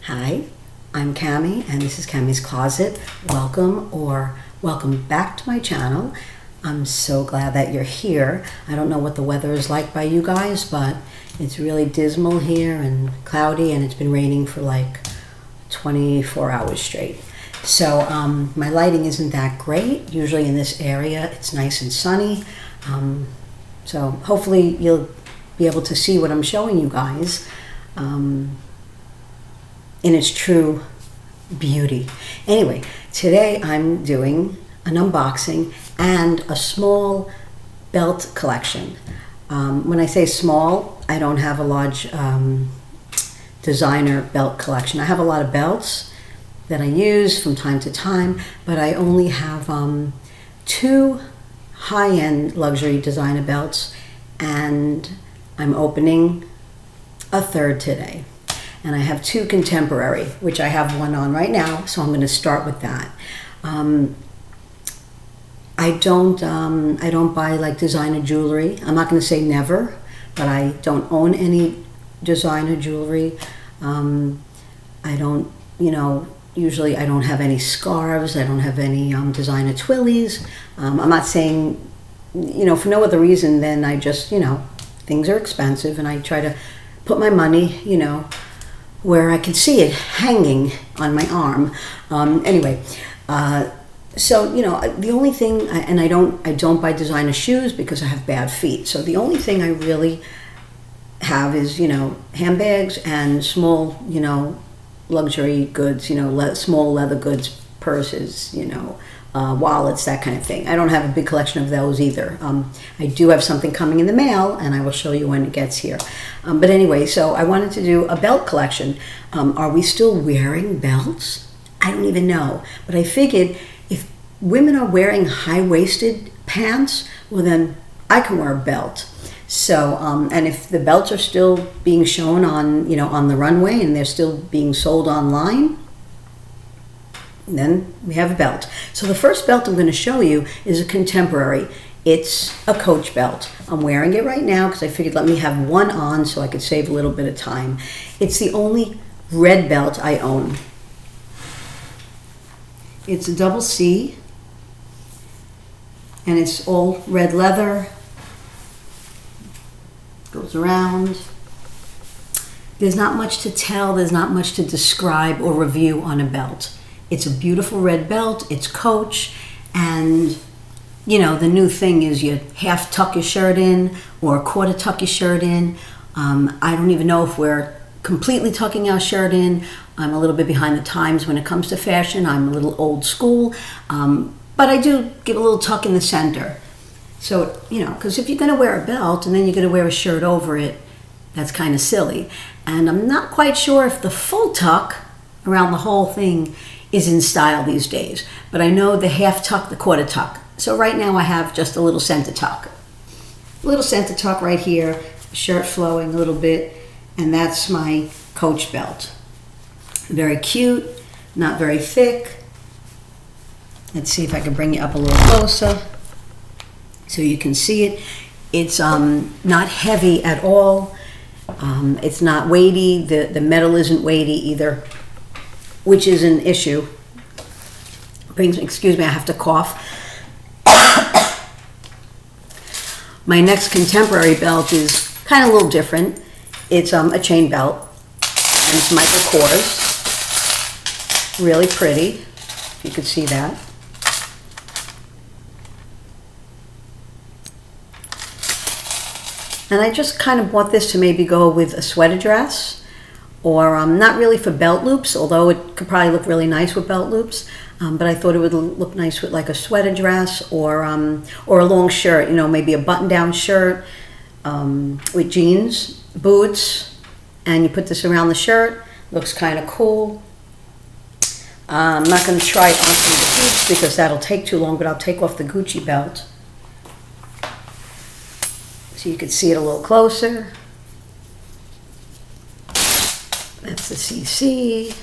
Hi, I'm Cami, and this is Cami's Closet. Welcome back to my channel. I'm so glad that you're here. I don't know what the weather is like by you guys, but it's really dismal here and cloudy, and it's been raining for like 24 hours straight. So my lighting isn't that great. Usually in this area, it's nice and sunny. So hopefully you'll be able to see what I'm showing you guys in its true beauty. Anyway, today I'm doing an unboxing and a small belt collection. When I say small, I don't have a large designer belt collection. I have a lot of belts that I use from time to time, but I only have two high-end luxury designer belts, and I'm opening a third today. And I have two contemporary, which I have one on right now, so I'm going to start with that. I don't buy like designer jewelry. I'm not going to say never, but I don't own any designer jewelry. I don't, usually I don't have any scarves. I don't have any designer twillies. I'm not saying, for no other reason than I just, things are expensive, and I try to put my money, where I can see it hanging on my arm. Anyway, so the only thing, and I don't buy designer shoes because I have bad feet. So the only thing I really have is handbags and small luxury goods, small leather goods, purses, wallets, that kind of thing. I don't have a big collection of those either. I do have something coming in the mail, and I will show you when it gets here. But anyway, so I wanted to do a belt collection. Are we still wearing belts? I don't even know. But I figured if women are wearing high-waisted pants, well then I can wear a belt. So, and if the belts are still being shown on, on the runway, and they're still being sold online, then we have a belt. So the first belt I'm going to show you is a contemporary. It's a Coach belt. I'm wearing it right now because I figured let me have one on so I could save a little bit of time. It's the only red belt I own. It's a double C, and it's all red leather. Goes around. There's not much to tell. There's not much to describe or review on a belt. It's a beautiful red belt. It's Coach, and the new thing is you half tuck your shirt in or quarter tuck your shirt in. I don't even know if we're completely tucking our shirt in. I'm a little bit behind the times when it comes to fashion. I'm a little old school, but I do give a little tuck in the center. So, because if you're going to wear a belt and then you're going to wear a shirt over it, that's kind of silly. And I'm not quite sure if the full tuck around the whole thing is in style these days. But I know the half tuck, the quarter tuck. So right now I have just a little center tuck. A little center tuck right here, shirt flowing a little bit, and that's my Coach belt. Very cute, not very thick. Let's see if I can bring you up a little closer so you can see it. It's not heavy at all. It's not weighty. The metal isn't weighty either, which is an issue. Excuse me, I have to cough. My next contemporary belt is kind of a little different. It's a chain belt. It's Michael Kors. Really pretty. You could see that. And I just kind of bought this to maybe go with a sweater dress, or not really for belt loops, although it could probably look really nice with belt loops. But I thought it would look nice with like a sweater dress or a long shirt, maybe a button-down shirt with jeans, boots, and you put this around the shirt. Looks kind of cool. I'm not going to try it on boots because that'll take too long, but I'll take off the Gucci belt so you can see it a little closer. That's the CC.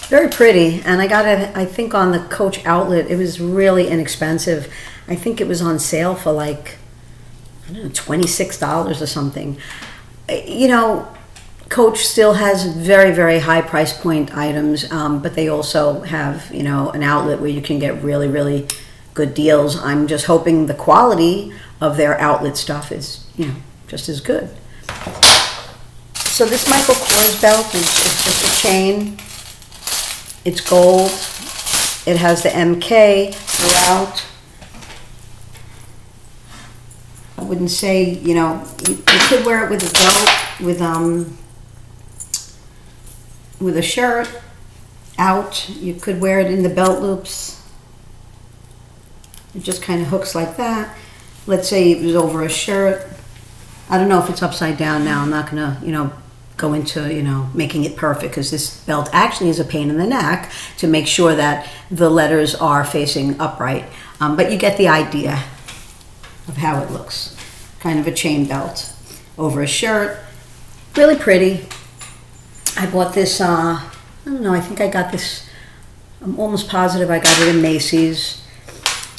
Very pretty, and I got it, I think, on the Coach outlet. It was really inexpensive. I think it was on sale for like, I don't know, $26 or something. Coach still has very, very high price point items, but they also have, you know, an outlet where you can get really, really good deals. I'm just hoping the quality of their outlet stuff is, you know, just as good. So this Michael Kors belt is a chain. It's gold. It has the MK throughout. I wouldn't say, you know, you could wear it with a belt, with a shirt out. You could wear it in the belt loops. It just kind of hooks like that. Let's say it was over a shirt. I don't know if it's upside down now. I'm not gonna, you know, go into, you know, making it perfect, because this belt actually is a pain in the neck to make sure that the letters are facing upright. But you get the idea of how it looks. Kind of a chain belt over a shirt. Really pretty. I bought this, I don't know, I think I got this, I'm almost positive I got it in Macy's.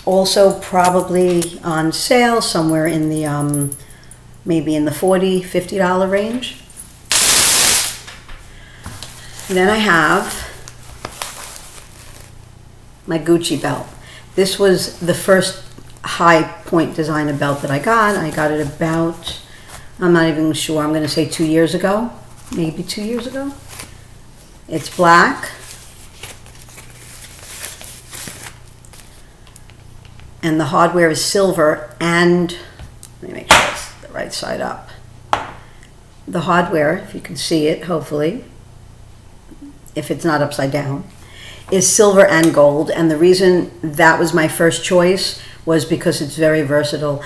Also probably on sale somewhere in the, maybe in the $40, $50 range. And then I have my Gucci belt. This was the first high point designer belt that I got. I got it about, I'm not even sure, I'm gonna say 2 years ago, maybe 2 years ago. It's black. And the hardware is silver, and let me make sure it's the right side up. The hardware, if you can see it, hopefully, if it's not upside down, is silver and gold. And the reason that was my first choice was because it's very versatile.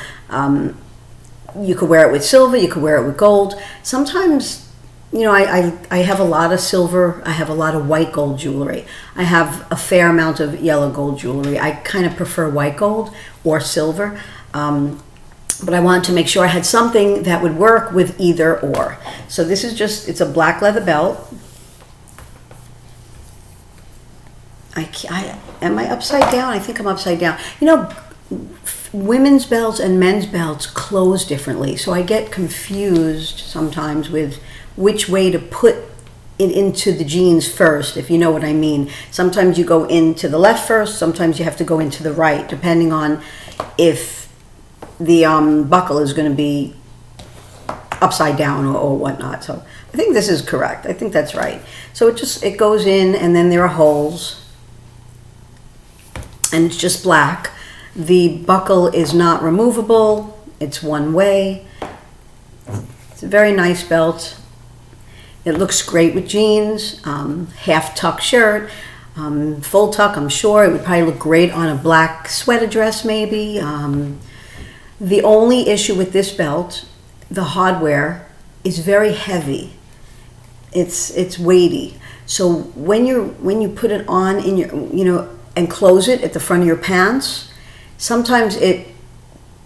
You could wear it with silver, you could wear it with gold. Sometimes, you know, I have a lot of silver, I have a lot of white gold jewelry. I have a fair amount of yellow gold jewelry. I kind of prefer white gold or silver. But I wanted to make sure I had something that would work with either or. So this is just, it's a black leather belt. Am I upside down? I think I'm upside down. You know, women's belts and men's belts close differently. So I get confused sometimes with which way to put it into the jeans first, if you know what I mean. Sometimes you go into the left first, sometimes you have to go into the right, depending on if the buckle is going to be upside down or whatnot. So I think this is correct. I think that's right. So it goes in, and then there are holes, and it's just black. The buckle is not removable. It's one way. It's a very nice belt. It looks great with jeans, half tuck shirt, full tuck, I'm sure. It would probably look great on a black sweater dress maybe. The only issue with this belt, the hardware, is very heavy. It's weighty. So when you put it on in your, you know, and close it at the front of your pants, sometimes it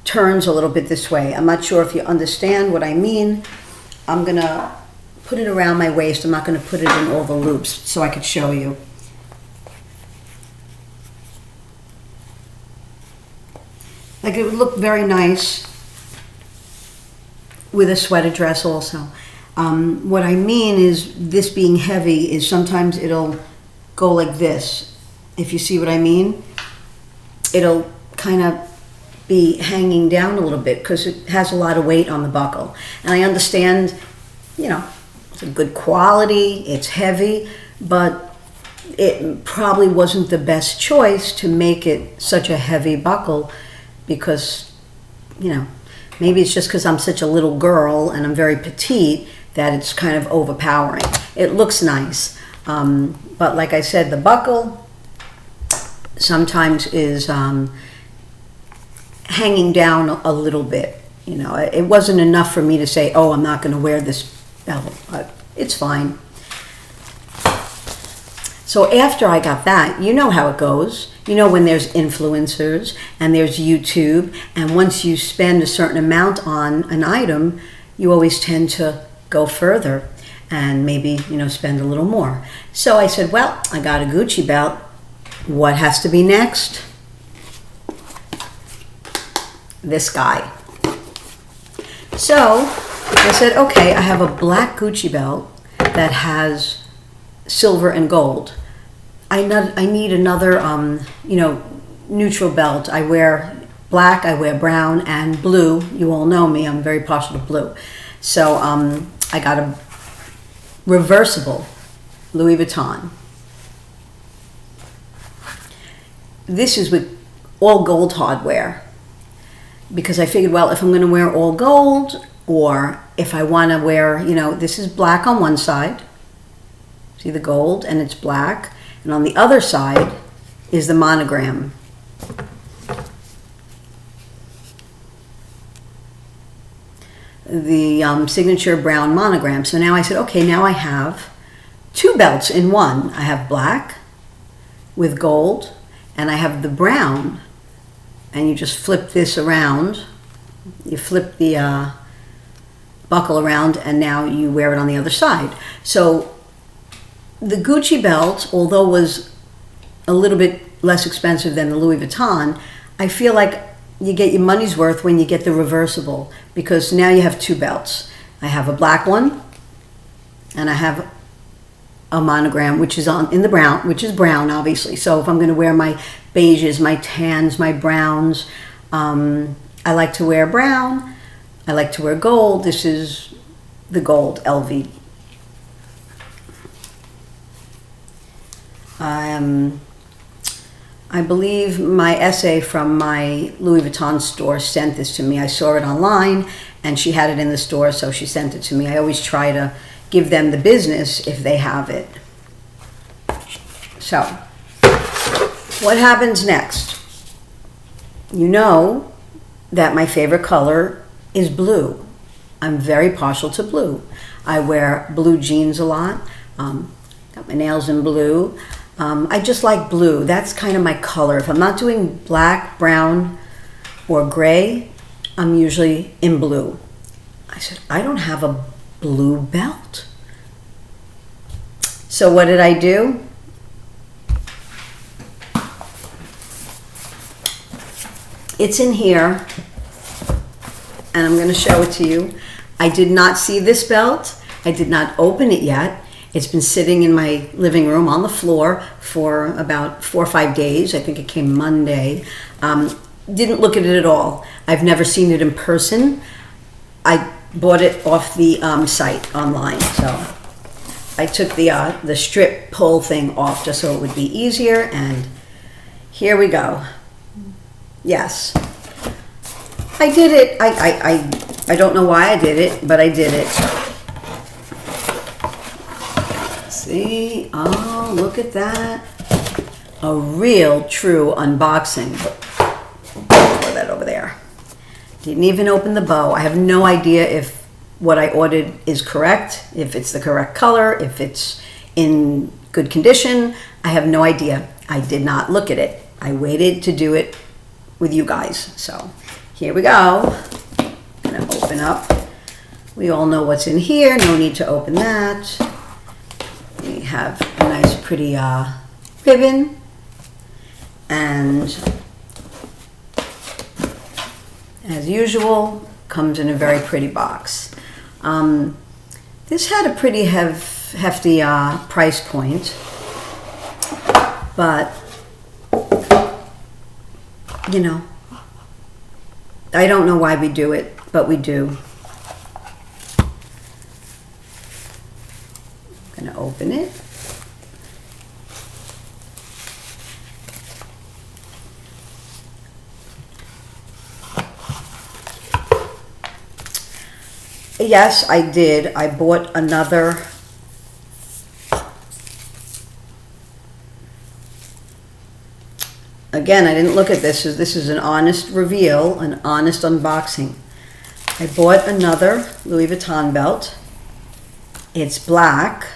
turns a little bit this way. I'm not sure if you understand what I mean. I'm gonna put it around my waist. I'm not gonna put it in all the loops so I could show you. Like, it would look very nice with a sweater dress also. What I mean is, this being heavy is sometimes it'll go like this. If you see what I mean, it'll kind of be hanging down a little bit because it has a lot of weight on the buckle. And I understand, you know, it's a good quality, it's heavy, but it probably wasn't the best choice to make it such a heavy buckle, because, you know, maybe it's just because I'm such a little girl and I'm very petite that it's kind of overpowering. It looks nice, but like I said, the buckle sometimes is hanging down a little bit. You know, it wasn't enough for me to say, oh, I'm not going to wear this belt, but it's fine. So after I got that, you know how it goes. You know, when there's influencers and there's YouTube, and once you spend a certain amount on an item, you always tend to go further and maybe, you know, spend a little more. So I said, well, I got a Gucci belt. What has to be next? This guy. So I said, okay, I have a black Gucci belt that has silver and gold. I need another, neutral belt. I wear black, I wear brown, and blue. You all know me, I'm very partial to blue. So I got a reversible Louis Vuitton. This is with all gold hardware, because I figured, well, if I'm going to wear all gold, or if I want to wear, this is black on one side. See the gold, and it's black. And on the other side is the monogram. The signature brown monogram. So now I said, okay, now I have two belts in one. I have black with gold, and I have the brown. And you just flip this around. You flip the buckle around, and now you wear it on the other side. So the Gucci belt, although was a little bit less expensive than the Louis Vuitton, I feel like you get your money's worth when you get the reversible, because now you have two belts. I have a black one, and I have a monogram, which is in the brown, which is brown, obviously. So if I'm going to wear my beiges, my tans, my browns, I like to wear brown. I like to wear gold. This is the gold LV. I believe my essay from my Louis Vuitton store sent this to me. I saw it online, and she had it in the store, so she sent it to me. I always try to give them the business if they have it. So, what happens next? You know that my favorite color is blue. I'm very partial to blue. I wear blue jeans a lot. Got my nails in blue. I just like blue. That's kind of my color. If I'm not doing black, brown, or gray, I'm usually in blue. I said, I don't have a blue belt. So what did I do? It's in here, and I'm going to show it to you. I did not see this belt. I did not open it yet. It's been sitting in my living room on the floor for about 4 or 5 days. I think it came Monday. Didn't look at it at all. I've never seen it in person. I bought it off the site online. So I took the strip pull thing off just so it would be easier. And here we go. Yes. I did it. I don't know why I did it, but I did it. See? Oh, look at that. A real, true unboxing. Put that over there. Didn't even open the bow. I have no idea if what I ordered is correct, if it's the correct color, if it's in good condition. I have no idea. I did not look at it. I waited to do it with you guys. So here we go. I'm gonna open up. We all know what's in here. No need to open that. We have a nice pretty ribbon, and as usual comes in a very pretty box. This had a pretty hefty price point, but you know, I don't know why we do it, but we do. I'm going to open it. Yes, I did. I bought another Again, I didn't look at this. This is an honest reveal, an honest unboxing. I bought another Louis Vuitton belt. It's black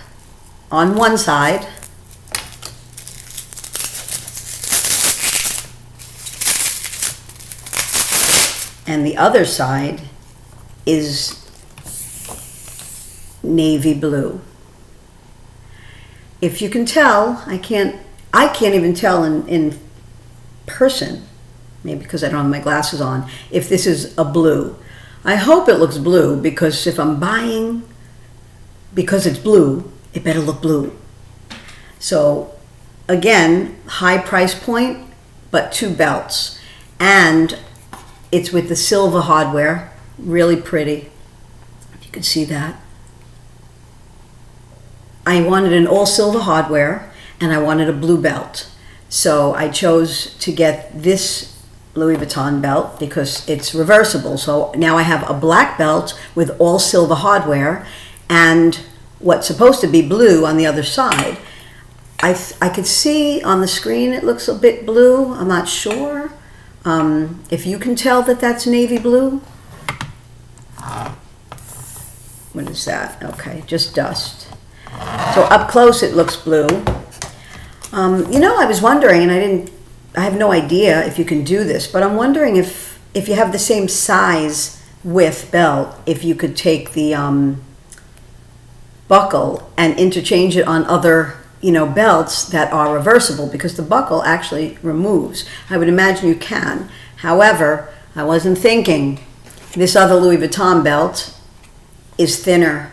on one side. And the other side is navy blue. If you can tell, I can't even tell in person, maybe because I don't have my glasses on, if this is a blue. I hope it looks blue, because if I'm buying because it's blue, it better look blue. So again, high price point, but 2 belts. And it's with the silver hardware, really pretty. If you could see that. I wanted an all silver hardware and I wanted a blue belt. So I chose to get this Louis Vuitton belt because it's reversible. So now I have a black belt with all silver hardware and what's supposed to be blue on the other side. I could see on the screen it looks a bit blue. I'm not sure. If you can tell that that's navy blue. What is that? Okay, just dust. So up close it looks blue. You know, I was wondering, and I have no idea if you can do this, but I'm wondering if you have the same size width belt, if you could take the buckle and interchange it on other, you know, belts that are reversible, because the buckle actually removes. I would imagine you can. However, I wasn't thinking. This other Louis Vuitton belt is thinner.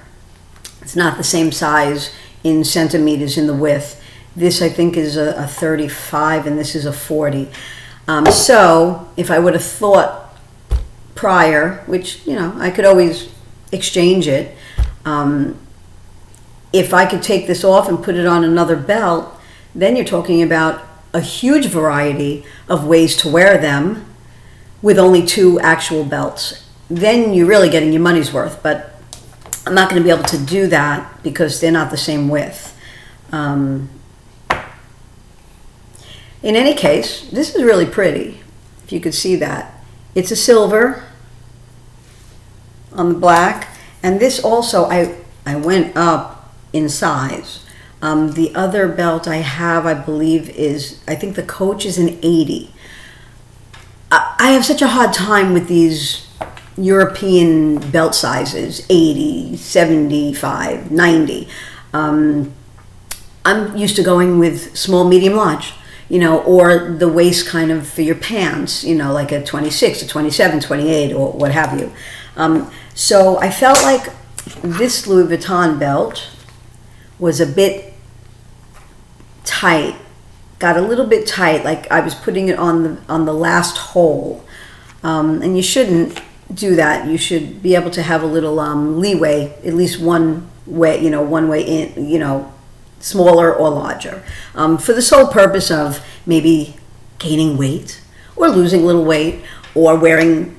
It's not the same size in centimeters in the width. This I think is a 35 and this is a 40. So if I would have thought prior, which, you know, I could always exchange it, if I could take this off and put it on another belt, then you're talking about a huge variety of ways to wear them with only 2 actual belts. Then you're really getting your money's worth, but I'm not going to be able to do that because they're not the same width. In any case, this is really pretty, if you could see that. It's a silver on the black, and this also, I went up in size. The other belt I have, I believe is, I think the Coach is an 80. I have such a hard time with these European belt sizes, 80, 75, 90. I'm used to going with small, medium, large, you know, or the waist kind of for your pants, you know, like a 26, a 27, 28, or what have you. So I felt like this Louis Vuitton belt was a bit tight, got a little bit tight, like I was putting it on the last hole. And you shouldn't do that. You should be able to have a little leeway, at least one way, you know, one way in, you know, smaller or larger, for the sole purpose of maybe gaining weight or losing a little weight or wearing,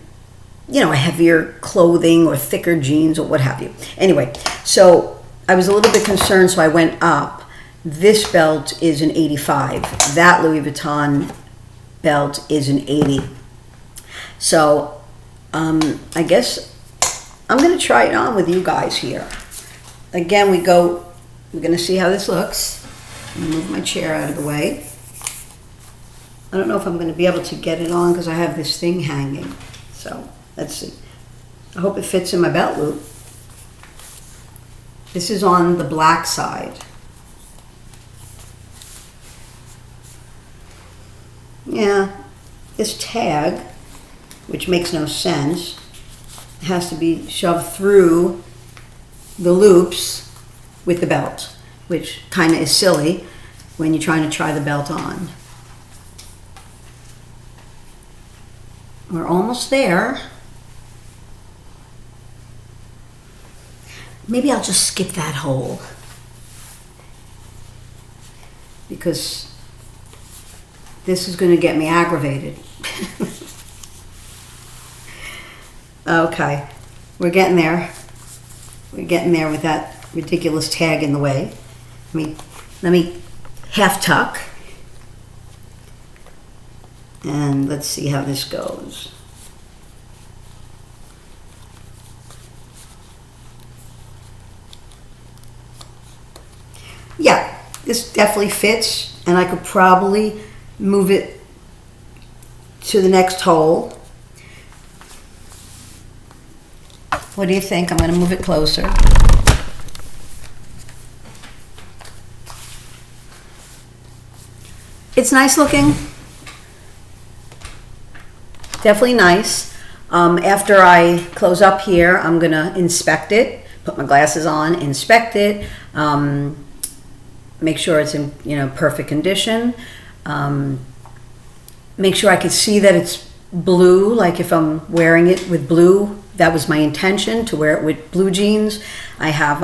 you know, heavier clothing or thicker jeans or what have you. Anyway, so I was a little bit concerned, so I went up. This belt is an 85. That Louis Vuitton belt is an 80. So I guess I'm going to try it on with you guys here. Again, we're going to see how this looks. Move my chair out of the way. I don't know if I'm going to be able to get it on because I have this thing hanging. So let's see. I hope it fits in my belt loop. This is on the black side. Yeah, this tag, which makes no sense, has to be shoved through the loops with the belt, which kind of is silly when you're trying to try the belt on. We're almost there. Maybe I'll just skip that hole because this is going to get me aggravated. Okay, we're getting there. We're getting there with that ridiculous tag in the way. Let me half tuck. And let's see how this goes. Yeah, this definitely fits, and I could probably move it to the next hole. What do you think? I'm going to move it closer. It's nice looking. Definitely nice. After I close up here, I'm gonna inspect it, put my glasses on, inspect it, make sure it's in perfect condition, make sure I can see that it's blue, like if I'm wearing it with blue. That was my intention, to wear it with blue jeans. I have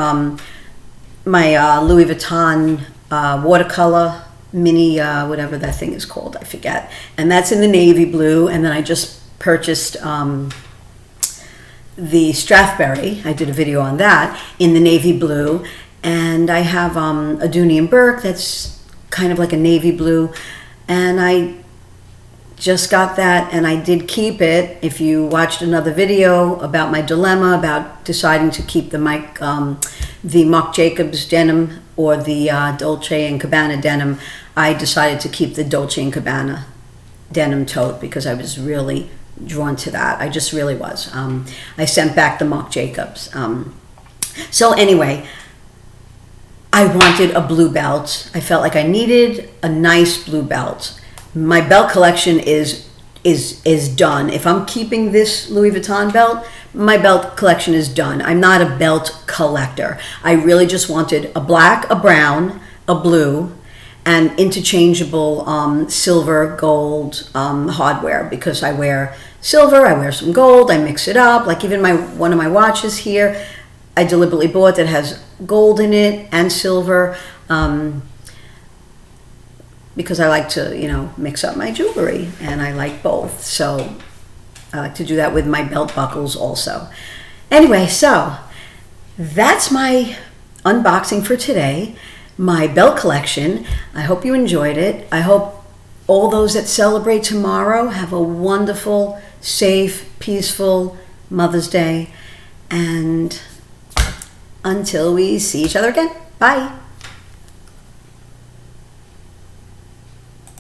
my Louis Vuitton watercolor mini, whatever that thing is called, I forget. And that's in the navy blue. And then I just purchased the Strathberry. I did a video on that in the navy blue. And I have a Dooney and Burke that's kind of like a navy blue. And I just got that, and I did keep it. If you watched another video about my dilemma about deciding to keep the Marc Jacobs denim or the Dolce & Gabbana denim, I decided to keep the Dolce & Gabbana denim tote because I was really drawn to that. I just really was. I sent back the Marc Jacobs. So anyway, I wanted a blue belt. I felt like I needed a nice blue belt. My belt collection is done. If I'm keeping this Louis Vuitton belt, my belt collection is done. I'm not a belt collector. I really just wanted a black, a brown, a blue, and interchangeable silver, gold hardware, because I wear silver, I wear some gold, I mix it up. Like even one of my watches here, I deliberately bought that has gold in it and silver. Because I like to, mix up my jewelry, and I like both. So I like to do that with my belt buckles also. Anyway, so that's my unboxing for today, my belt collection. I hope you enjoyed it. I hope all those that celebrate tomorrow have a wonderful, safe, peaceful Mother's Day. And until we see each other again, bye.